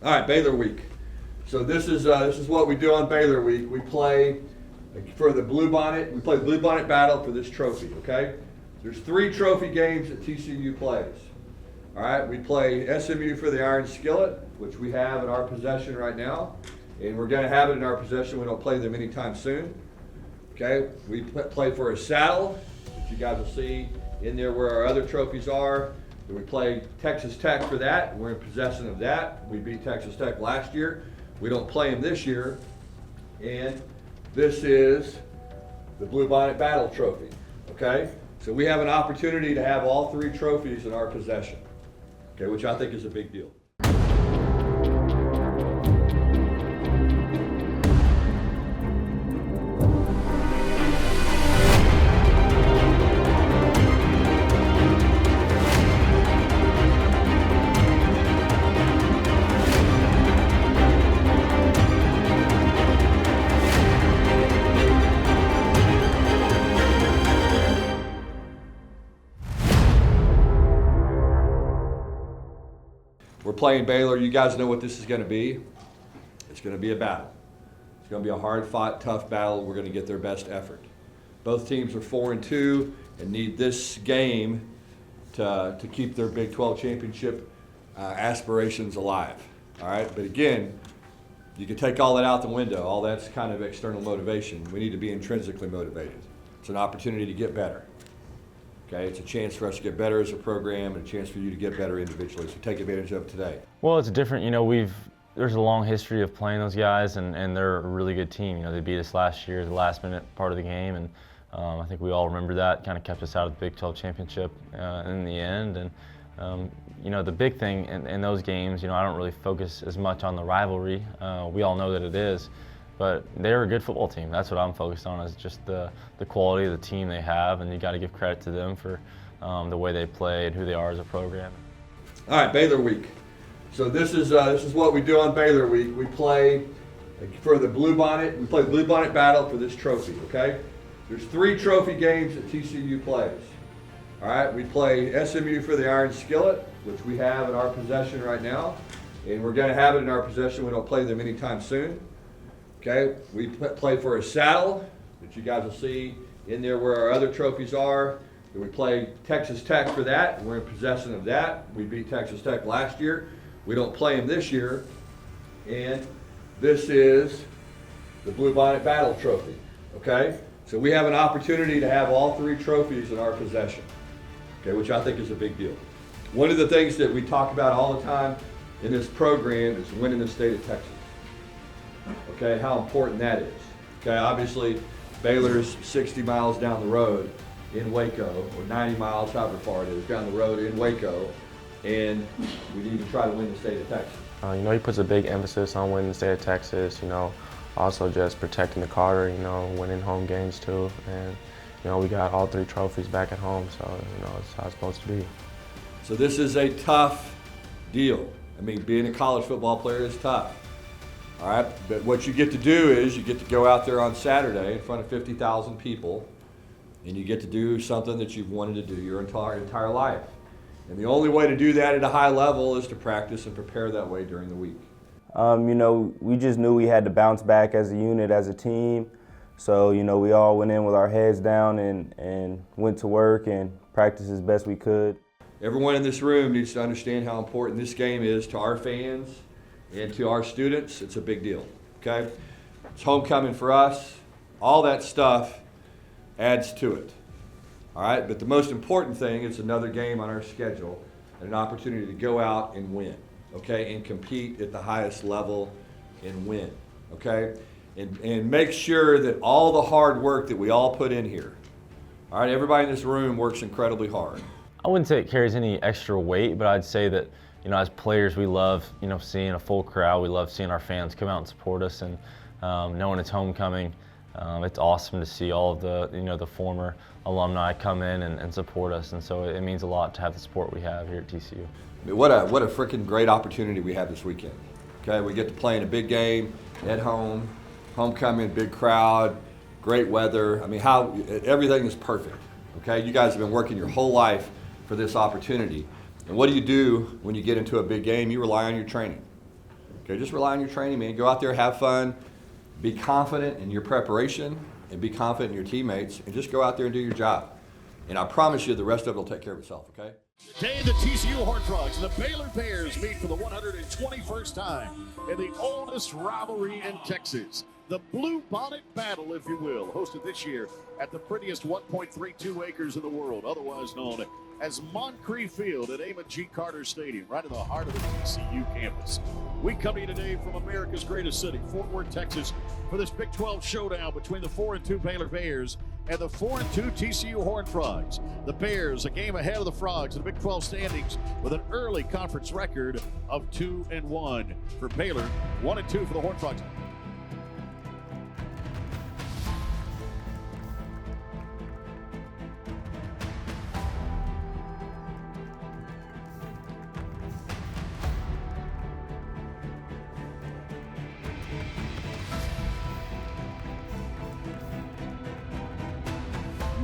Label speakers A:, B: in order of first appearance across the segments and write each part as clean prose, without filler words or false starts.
A: All right, Baylor Week. So this is what we do on Baylor Week. We play for the Blue Bonnet. We play the Blue Bonnet Battle for this trophy. Okay. There's 3 trophy games that TCU plays. All right. We play SMU for the Iron Skillet, which we have in our possession right now, and we're going to have it in our possession. We don't play them anytime soon. Okay. We play for a saddle, which you guys will see in there where our other trophies are. We play Texas Tech for that. We're in possession of that. We beat Texas Tech last year. We don't play them this year. And this is the Blue Bonnet Battle Trophy. Okay? So we have an opportunity to have all 3 trophies in our possession. Okay, which I think is a big deal. We're playing Baylor. You guys know what this is going to be. It's going to be a battle. It's going to be a hard-fought, tough battle. We're going to get their best effort. Both teams are 4-2 and need this game to keep their Big 12 championship aspirations alive. All right, but again, you can take all that out the window. All that's kind of external motivation. We need to be intrinsically motivated. It's an opportunity to get better. Okay, it's a chance for us to get better as a program and a chance for you to get better individually, so take advantage of it today.
B: Well, it's different. There's a long history of playing those guys, and they're a really good team. They beat us last year, the last minute part of the game, and I think we all remember that. Kind of kept us out of the Big 12 championship in the end. And the big thing in those games, I don't really focus as much on the rivalry. We all know that it is. But they're a good football team. That's what I'm focused on, is just the quality of the team they have, and you got to give credit to them for the way they play and who they are as a program.
A: All right, Baylor Week. So this is what we do on Baylor Week. We play for the Blue Bonnet. We play the Blue Bonnet Battle for this trophy. Okay. There's 3 trophy games that TCU plays. All right. We play SMU for the Iron Skillet, which we have in our possession right now, and we're going to have it in our possession. We don't play them anytime soon. Okay, we play for a saddle, which you guys will see in there where our other trophies are. We play Texas Tech for that. We're in possession of that. We beat Texas Tech last year. We don't play them this year. And this is the Blue Bonnet Battle Trophy. Okay, so we have an opportunity to have all 3 trophies in our possession. Okay, which I think is a big deal. One of the things that we talk about all the time in this program is winning the state of Texas. Okay, how important that is. Okay, obviously Baylor's 60 miles down the road in Waco, or 90 miles, however far it is, down the road in Waco, and we need to try to win the state of Texas.
C: He puts a big emphasis on winning the state of Texas, also just protecting the Carter, winning home games too, and we got all 3 trophies back at home, so it's how it's supposed to be.
A: So this is a tough deal. Being a college football player is tough. All right, but what you get to do is you get to go out there on Saturday in front of 50,000 people, and you get to do something that you've wanted to do your entire life. And the only way to do that at a high level is to practice and prepare that way during the week.
D: We just knew we had to bounce back as a unit, as a team. So, we all went in with our heads down and went to work and practiced as best we could.
A: Everyone in this room needs to understand how important this game is to our fans and to our students. It's a big deal, okay? It's homecoming for us. All that stuff adds to it, all right? But the most important thing, it's another game on our schedule and an opportunity to go out and win, okay? And compete at the highest level and win, okay? And make sure that all the hard work that we all put in here, all right? Everybody in this room works incredibly hard.
B: I wouldn't say it carries any extra weight, but I'd say that as players, we love, seeing a full crowd. We love seeing our fans come out and support us, and knowing it's homecoming, it's awesome to see all of the, the former alumni come in and support us. And so it means a lot to have the support we have here at TCU.
A: What a freaking great opportunity we have this weekend. Okay, we get to play in a big game at home, homecoming, big crowd, great weather. Everything is perfect. Okay, you guys have been working your whole life for this opportunity. And what do you do when you get into a big game? You rely on your training. Okay, just rely on your training, man. Go out there, have fun, be confident in your preparation, and be confident in your teammates, and just go out there and do your job. And I promise you the rest of it will take care of itself, okay?
E: Today, the TCU Horned Frogs and the Baylor Bears meet for the 121st time in the oldest rivalry in Texas. The Blue Bonnet Battle, if you will, hosted this year at the prettiest 1.32 acres in the world, otherwise known as Moncrief Field at Amon G. Carter Stadium, right in the heart of the TCU campus. We come to you today from America's greatest city, Fort Worth, Texas, for this Big 12 showdown between the 4-2 Baylor Bears and the 4-2 TCU Horned Frogs. The Bears, a game ahead of the Frogs in the Big 12 standings with an early conference record of 2-1. For Baylor, 1-2 for the Horned Frogs.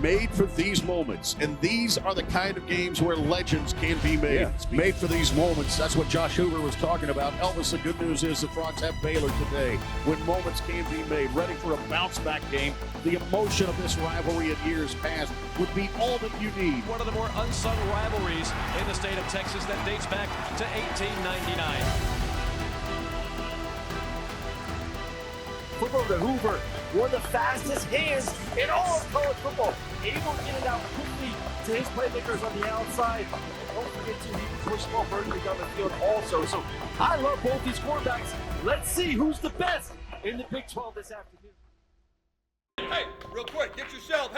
E: Made for these moments, and these are the kind of games where legends can be made. Yeah, made for these moments. That's what Josh Hoover was talking about. Elvis, the good news is the Frogs have Baylor today, when moments can be made, ready for a bounce-back game. The emotion of this rivalry in years past would be all that you need.
F: One of the more unsung rivalries in the state of Texas that dates back to 1899.
G: Football to Hoover, one of the fastest hands in all of college football. Able to get it out quickly to his playmakers on the outside. Don't forget to he push the ball vertically down the field also. So I love both these quarterbacks. Let's see who's the best in the Big 12 this afternoon.
A: Hey, real quick, get yourself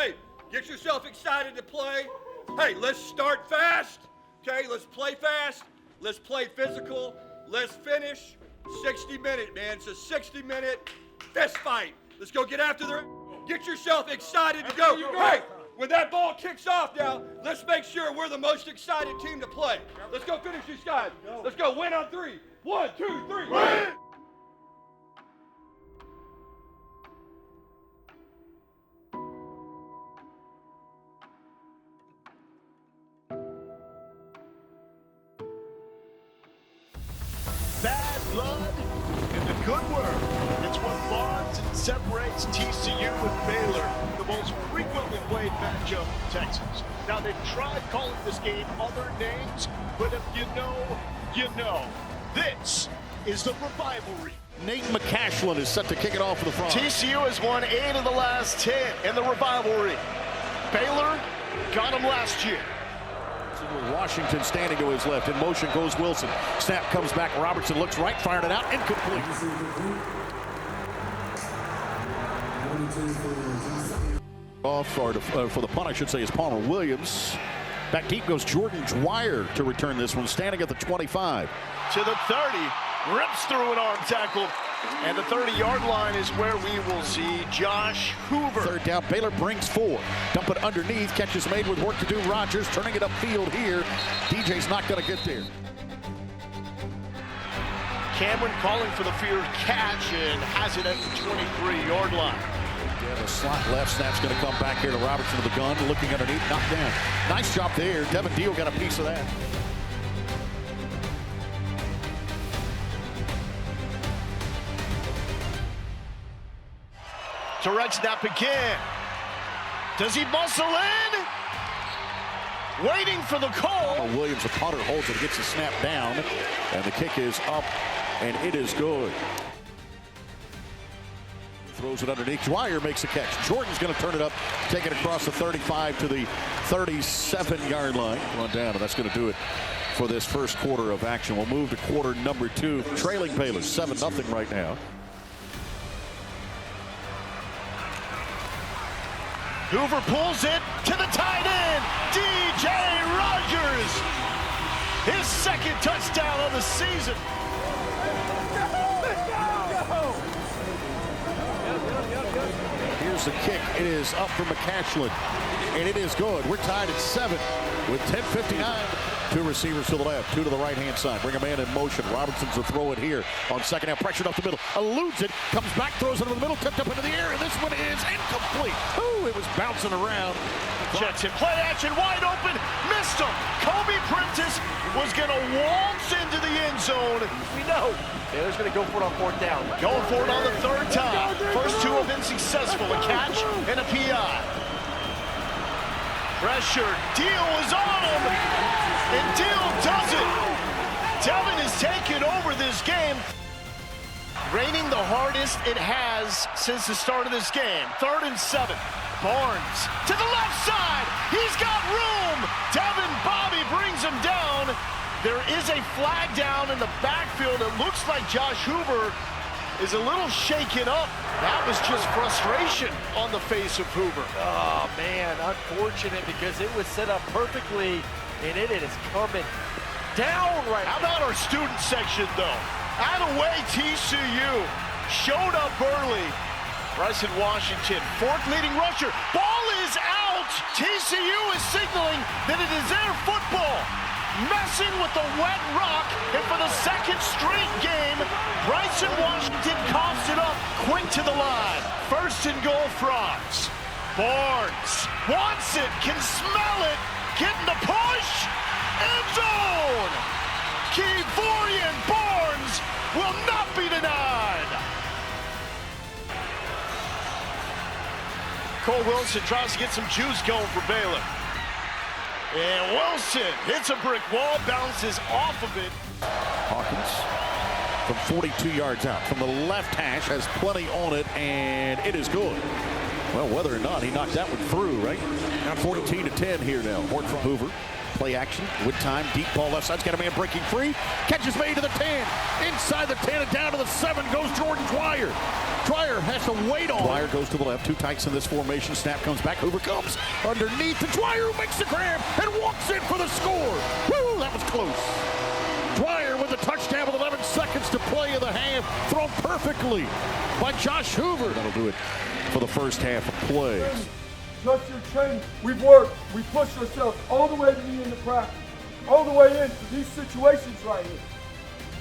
A: excited to play. Hey, let's start fast. Okay, let's play fast. Let's play physical. Let's finish 60-minute, man. It's a 60-minute fist fight. Let's go get after the. Get yourself excited to go. Hey, when that ball kicks off now, let's make sure we're the most excited team to play. Let's go finish these guys. Let's go win on 3. 1, 2, 3, win!
E: Bad blood and the good word. It's what bonds and separates TCU and Baylor, the most frequently played matchup in Texas. Now, they've tried calling this game other names, but if you know, you know. This is the Revivalry. Nate McCashlin is set to kick it off for the Frogs.
H: TCU has won 8 of the last 10 in the Revivalry. Baylor got them last year.
E: Washington standing to his left. In motion goes Wilson. Snap comes back. Robertson looks right, fired it out, incomplete. Off for the punt, I should say, is Palmer Williams. Back deep goes Jordan Dwyer to return this one, standing at the 25.
H: To the 30, rips through an arm tackle, and the 30-yard line is where we will see Josh Hoover.
E: Third down, Baylor brings 4. Dump it underneath, catch is made with work to do. Rogers turning it upfield here. DJ's not going to get there.
H: Cameron calling for the field catch and has it at the 23-yard line.
E: Yeah, the slot left, snap's going to come back here to Robertson with the gun, looking underneath, knocked down. Nice job there. Devin Deal got a piece of that.
H: Direct snap again. Does he muscle in? Waiting for the call.
E: Williams, the punter, holds it, gets the snap down, and the kick is up, and it is good. Throws it underneath. Dwyer makes a catch. Jordan's going to turn it up, take it across the 35 to the 37-yard line. Run down, and that's going to do it for this first quarter of action. We'll move to quarter number 2. Trailing Baylor 7-0 right now.
H: Hoover pulls it to the tight end. DJ Rogers. His second touchdown of the season.
E: Here's the kick. It is up for McCashlin, and it is good. We're tied at 7 with 10:59 Two receivers to the left, two to the right-hand side. Bring a man in motion. Robertson's to throw it here on second half. Pressured up the middle. Eludes it. Comes back, throws it over the middle. Tipped up into the air, and this one is incomplete. Ooh, it was bouncing around.
H: Jets in play action, wide open, missed him. Kobe Prentice was going to waltz into the end zone.
G: We know Baylor's going to go for it on fourth down.
H: Going for it on the third time. First two have been successful, a catch and a PI. Pressure, Deal is on him, and Deal does it. Devin has taken over this game. Raining the hardest it has since the start of this game. 3rd and 7. Barnes to the left side. He's got room. Devin Bobby brings him down. There is a flag down in the backfield. It looks like Josh Hoover is a little shaken up. That was just frustration on the face of Hoover.
G: Oh, man, unfortunate because it was set up perfectly, and it is coming down right now.
H: How about our student section, though? Out of the way, TCU showed up early. Bryson Washington, 4th leading rusher. Ball is out. TCU is signaling that it is their football. Messing with the wet rock, and for the 2nd straight game, Bryson Washington coughs it up quick to the line. 1st and goal, Frogs. Barnes wants it, can smell it, getting the push, end zone. Kevorian Barnes will not be denied. Cole Wilson tries to get some juice going for Baylor. And Wilson hits a brick wall, bounces off of it.
E: Hawkins from 42 yards out. From the left hash, has plenty on it, and it is good. Well, whether or not he knocked that one through, right? Now 14-10 here now. Horton from Hoover. Play action with time. Deep ball left side's got a man breaking free. Catch is made to the 10. Inside the 10 and down to the 7 goes Jordan Dwyer. Dwyer has to wait on. Dwyer goes to the left. 2 tights in this formation. Snap comes back. Hoover comes underneath to Dwyer, who makes the grab and walks in for the score. Woo, that was close. Dwyer with a touchdown with 11 seconds to play in the half. Thrown perfectly by Josh Hoover. That'll do it for the first half of play.
I: Trust your training. We've worked. We pushed ourselves all the way to the end of practice, all the way into these situations right here.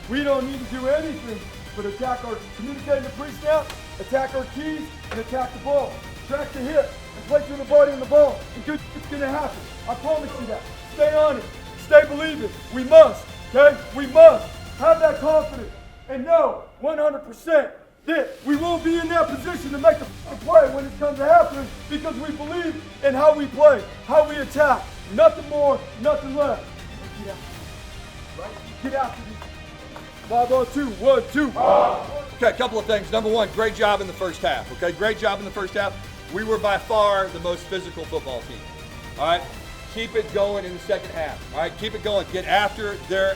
I: We don't need to do anything but attack our communicating the pre-snap, attack our keys, and attack the ball. Track the hip and play through the body and the ball. And good shit's gonna happen. I promise you that. Stay on it. Stay believing. We must. Okay? We must have that confidence and know 100%. that we will be in that position to make the play when it comes to happening because we believe in how we play, how we attack. Nothing more, nothing less. Get after, right? Get after these. 5-on-2, 1-2.
A: Okay, a couple of things. Number one, great job in the first half. Okay, great job in the first half. We were by far the most physical football team. All right, keep it going in the second half. All right, keep it going. Get after their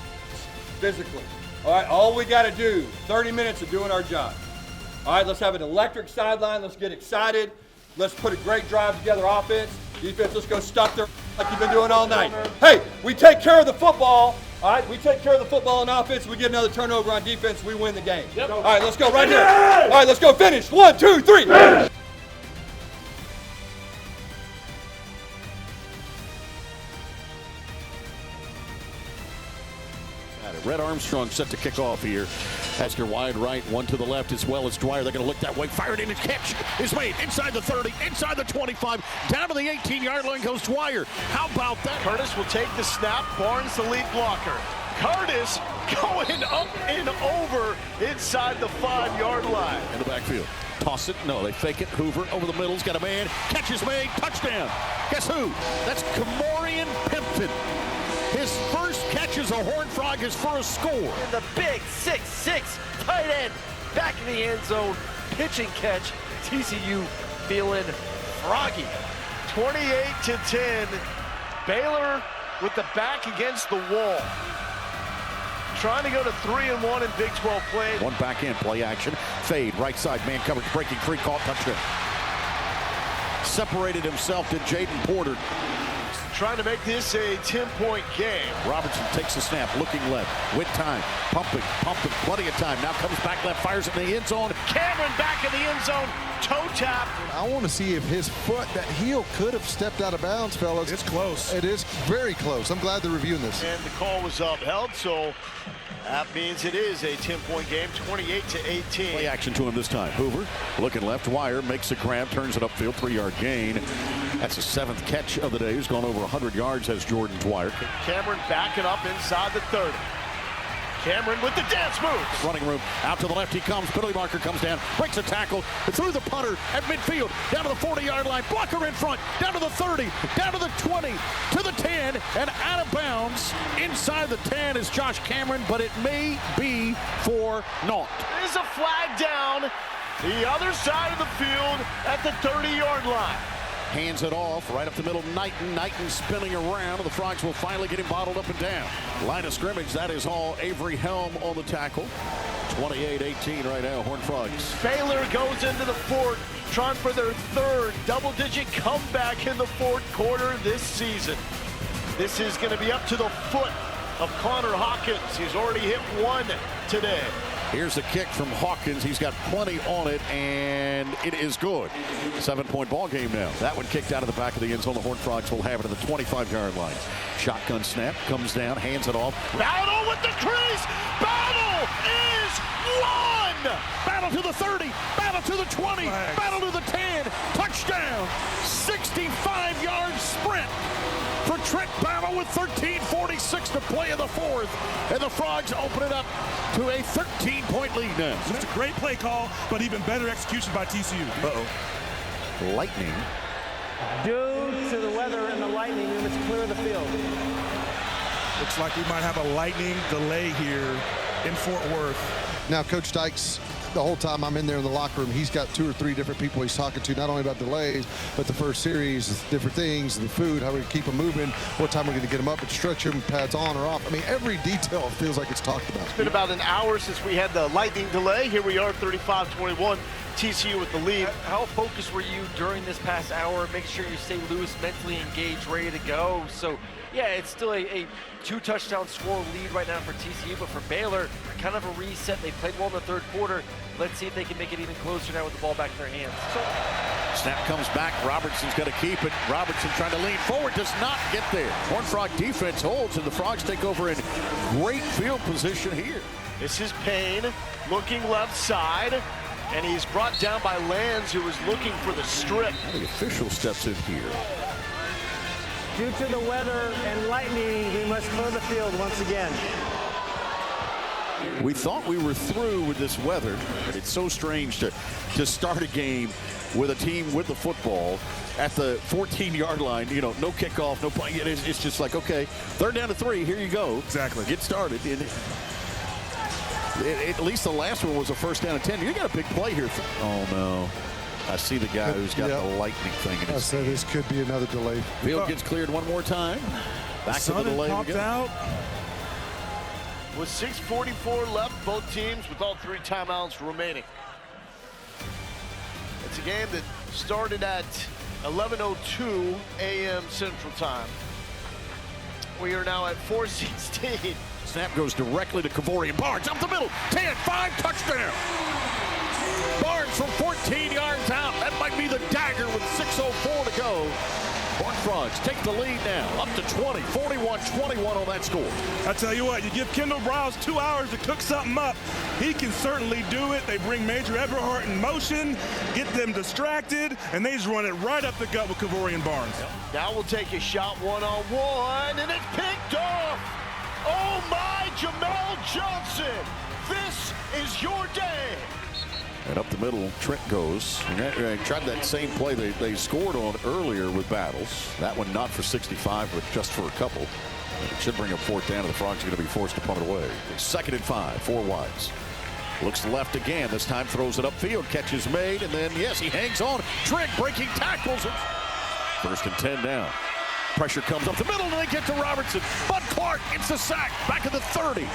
A: physically. All right, all we got to do, 30 minutes of doing our job. All right, let's have an electric sideline. Let's get excited. Let's put a great drive together offense. Defense, let's go stuff their like you've been doing all night. Hey, we take care of the football. All right, we take care of the football on offense. We get another turnover on defense. We win the game. Yep. All right, let's go right here. All right, let's go finish. 1, 2, 3.
E: Red Armstrong set to kick off here. Hasker wide right, one to the left as well as Dwyer. They're going to look that way. Fired in, and catch is made inside the 30, inside the 25, down to the 18-yard line goes Dwyer. How about that?
H: Curtis will take the snap. Barnes the lead blocker. Curtis going up and over inside the 5-yard line.
E: In the backfield. Toss it. No, they fake it. Hoover over the middle's got a man. Catch is made. Touchdown. Guess who? That's Kamorian Pimpton. His first catch as a Horned Frog is for a score.
G: And the big 6'6" tight end back in the end zone. Pitch and catch. TCU feeling froggy.
H: 28-10. Baylor with the back against the wall. Trying to go to 3-1 in Big 12 play.
E: One back end, play action. Fade, right side, man coverage, breaking free, caught, touchdown. Separated himself to Jaden Porter.
H: trying to make this a 10-point game.
E: Robertson takes the snap, looking left, with time, pumping, plenty of time. Now comes back left, fires it in the end zone.
H: Cameron back in the end zone, toe tap.
J: I want to see if his foot, that heel, could have stepped out of bounds, fellas.
K: It's close.
J: It is very close. I'm glad they're reviewing this.
H: And the call was upheld, so that means it is a 10-point game, 28-18.
E: Play action to him this time. Hoover looking left, Wire makes a grab, turns it upfield, 3-yard gain. That's the 7th catch of the day. He's gone over 100 yards, has Jordan Dwyer.
H: Cameron backing up inside the 30. Cameron with the dance moves.
E: Running room, out to the left he comes. Billy Barker comes down, breaks a tackle, through the punter at midfield, down to the 40-yard line. Blocker in front, down to the 30, down to the 20, to the 10, and out of bounds. Inside the 10 is Josh Cameron, but it may be for naught.
H: There's a flag down the other side of the field at the 30-yard line.
E: Hands it off right up the middle. Knighton spinning around. The Frogs will finally get him bottled up and down. Line of scrimmage, that is all. Avery Helm on the tackle. 28-18 right now, Horned Frogs.
H: Baylor goes into the fourth, trying for their 3rd double-digit comeback in the 4th quarter this season. This is going to be up to the foot of Connor Hawkins. He's already hit 1 today.
E: Here's the kick from Hawkins. He's got plenty on it, and it is good. 7-point ball game now. That one kicked out of the back of the end zone. The Horned Frogs will have it at the 25-yard line. Shotgun snap, comes down, hands it off.
H: Battle with the crease. Battle is won.
E: Battle to the 30, battle to the 20, battle to the 10. Touchdown. 65-yard sprint for Trent Battle with 13:46 to play in the 4th. And the Frogs open it up to a 13-point lead now.
K: It's a great play call, but even better execution by TCU.
E: Lightning.
L: Due to the weather and the lightning, we must clear the field.
K: Looks like we might have a lightning delay here in Fort Worth.
J: Now, Coach Dykes, the whole time I'm in there in the locker room, he's got 2 or 3 different people he's talking to, not only about delays, but the first series, different things, the food, how we keep them moving, what time we're going to get them up, instruct them, pads on or off. I mean, every detail feels like it's talked about.
H: It's been about an hour since we had the lightning delay. Here we are, 35-21, TCU with the lead.
G: How focused were you during this past hour? Make sure you stay loose, mentally engaged, ready to go. So, yeah, it's still a 2-touchdown score lead right now for TCU, but for Baylor, kind of a reset. They played well in the 3rd quarter. Let's see if they can make it even closer now with the ball back in their hands.
E: Snap comes back. Robertson's going to keep it. Robertson trying to lean forward, does not get there. Horned Frog defense holds, and the Frogs take over in great field position here.
H: This is Payne looking left side, and he's brought down by Lands, who was looking for the strip.
E: The official steps in here.
L: Due to the weather and lightning, we must clear the field once again.
E: We thought we were through with this weather. It's so strange to start a game with a team with the football at the 14-yard line. You know, no kickoff, no play. It's just like, okay, 3rd down to 3. Here you go.
K: Exactly.
E: Get started. And at least the last one was a 1st down and 10. You got a big play here. Oh no. I see the guy who's got the lightning thing in his.
J: I said this could be another delay.
E: Field gets cleared one more time. Back to the delay we go.
K: Out.
H: With 6:44 left, both teams with all 3 timeouts remaining. It's a game that started at 11:02 a.m. Central Time. We are now at 4:16.
E: Snap goes directly to Kavorian Barnes up the middle. 10-5 touchdown. Barnes from 14 yards out. That might be the dagger with 6:04 to go. Horned Frogs take the lead now, up to 20, 41-21 on that score.
K: I tell you what, you give Kendall Browse 2 hours to cook something up, he can certainly do it. They bring Major Everhart in motion, get them distracted, and they just run it right up the gut with Kavorian Barnes.
H: Now we'll take a shot one-on-one, and it's picked off. Oh my, Jamel Johnson, this is your day.
E: And up the middle, Trent goes. And tried that same play they scored on earlier with Battles. That one not for 65, but just for a couple. And it should bring up 4th down, and the Frogs are going to be forced to punt it away. It's 2nd and 5, 4 wides. Looks left again. This time throws it upfield. Catch is made, and then, yes, he hangs on. Trent breaking tackles. 1st and 10 now. Pressure comes up the middle, and they get to Robertson. Bud Clark gets the sack. Back at the 30.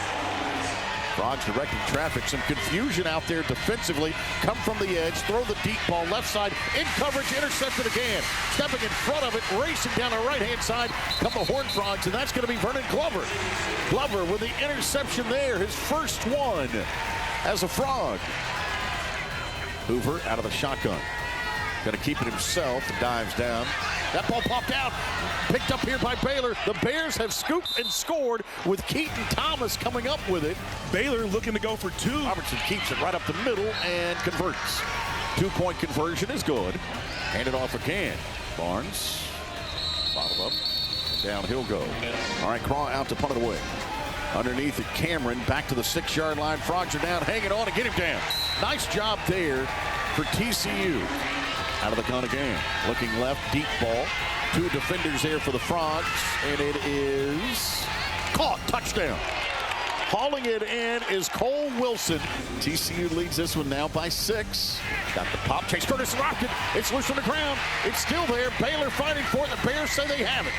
E: Frogs directing traffic. Some confusion out there defensively. Come from the edge. Throw the deep ball left side. In coverage. Intercepted again. Stepping in front of it. Racing down the right-hand side. Come the Horned Frogs. And that's going to be Vernon Glover. Glover with the interception there. His first one as a Frog. Hoover out of the shotgun. Going to keep it himself. Dives down. That ball popped out. Picked up here by Baylor. The Bears have scooped and scored with Keaton Thomas coming up with it.
K: Baylor looking to go for two.
E: Robertson keeps it right up the middle and converts. 2-point conversion is good. Hand it off again. Barnes. Bottom up. Down he'll go. All right, Craw out to punt it away. Underneath it, Cameron back to the 6-yard line. Frogs are down, hanging on to get him down. Nice job there for TCU. Out of the gun again. Looking left, deep ball. 2 defenders there for the Frogs, and it is caught. Touchdown. Hauling it in is Cole Wilson. TCU leads this one now by 6. Got the pop. Chase Curtis rocked it. It's loose on the ground. It's still there. Baylor fighting for it. The Bears say they have it.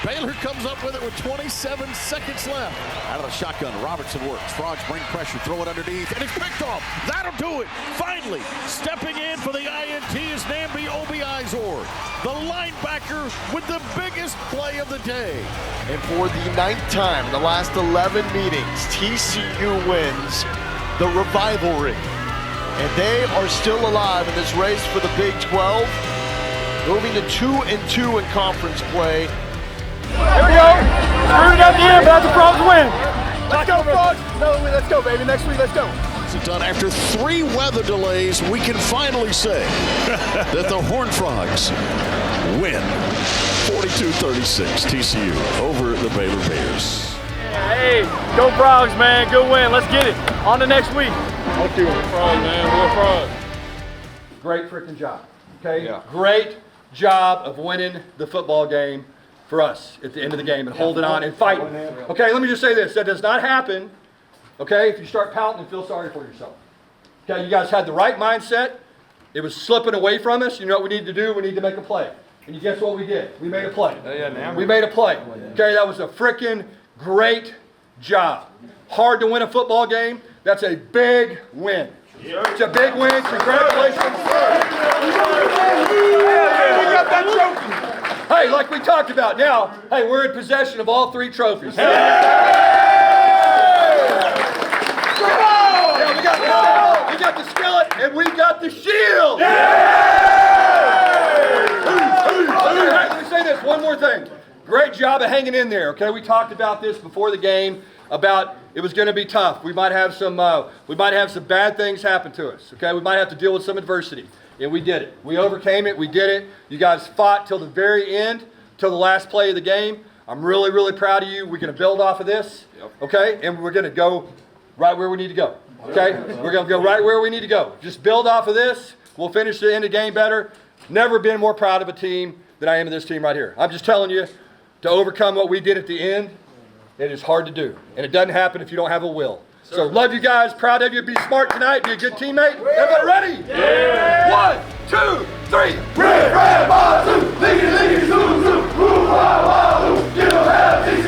E: Baylor comes up with it with 27 seconds left. Out of the shotgun, Robertson works. Frogs bring pressure, throw it underneath, and it's picked off. That'll do it. Finally, stepping in for the INT is Nambi Obiizor, the linebacker with the biggest play of the day.
H: And for the 9th time in the last 11 meetings, TCU wins the rivalry. And they are still alive in this race for the Big 12, moving to 2-2 in conference play.
I: Here we go. Screwed at the end, but that's the Frogs win. Let's go, Frogs. No, let's go, baby. Next week, let's go.
E: It's done. After 3 weather delays, we can finally say that the Horned Frogs win 42-36 TCU over the Baylor Bears.
L: Hey, go Frogs, man. Good win. Let's get it. On to next week.
I: Let's do it. Frogs, man. We're Frogs.
A: Great freaking job. Okay? Yeah. Great job of winning the football game for us at the end of the game and holding on and fighting. Okay, let me just say this. That does not happen, okay, if you start pouting and feel sorry for yourself. Okay, you guys had the right mindset. It was slipping away from us. You know what we need to do? We need to make a play. And you guess what we did? We made a play. We made a play. Okay, that was a freaking great job. Hard to win a football game. That's a big win. It's a big win. Congratulations. We got that trophy. Hey, like we talked about, now, hey, we're in possession of all 3 trophies. Hey! Yeah, we got the skillet, and we got the shield. Hey, let me say this, one more thing. Great job of hanging in there, okay? We talked about this before the game, about it was going to be tough. We might have some bad things happen to us, okay? We might have to deal with some adversity. And we did it. We overcame it. We did it. You guys fought till the very end, till the last play of the game. I'm really, really proud of you. We're going to build off of this, okay? And we're going to go right where we need to go, okay? We're going to go right where we need to go. Just build off of this. We'll finish the end of the game better. Never been more proud of a team than I am of this team right here. I'm just telling you, to overcome what we did at the end, it is hard to do. And it doesn't happen if you don't have a will. So love you guys, proud of you. Be smart tonight, be a good teammate. Everybody ready? Yeah! 1, 2, 3. Red, red, 1, 2. Lickety, lickety, zoo, zoo. Ooh, wow, wow, ooh. Get 'em happy.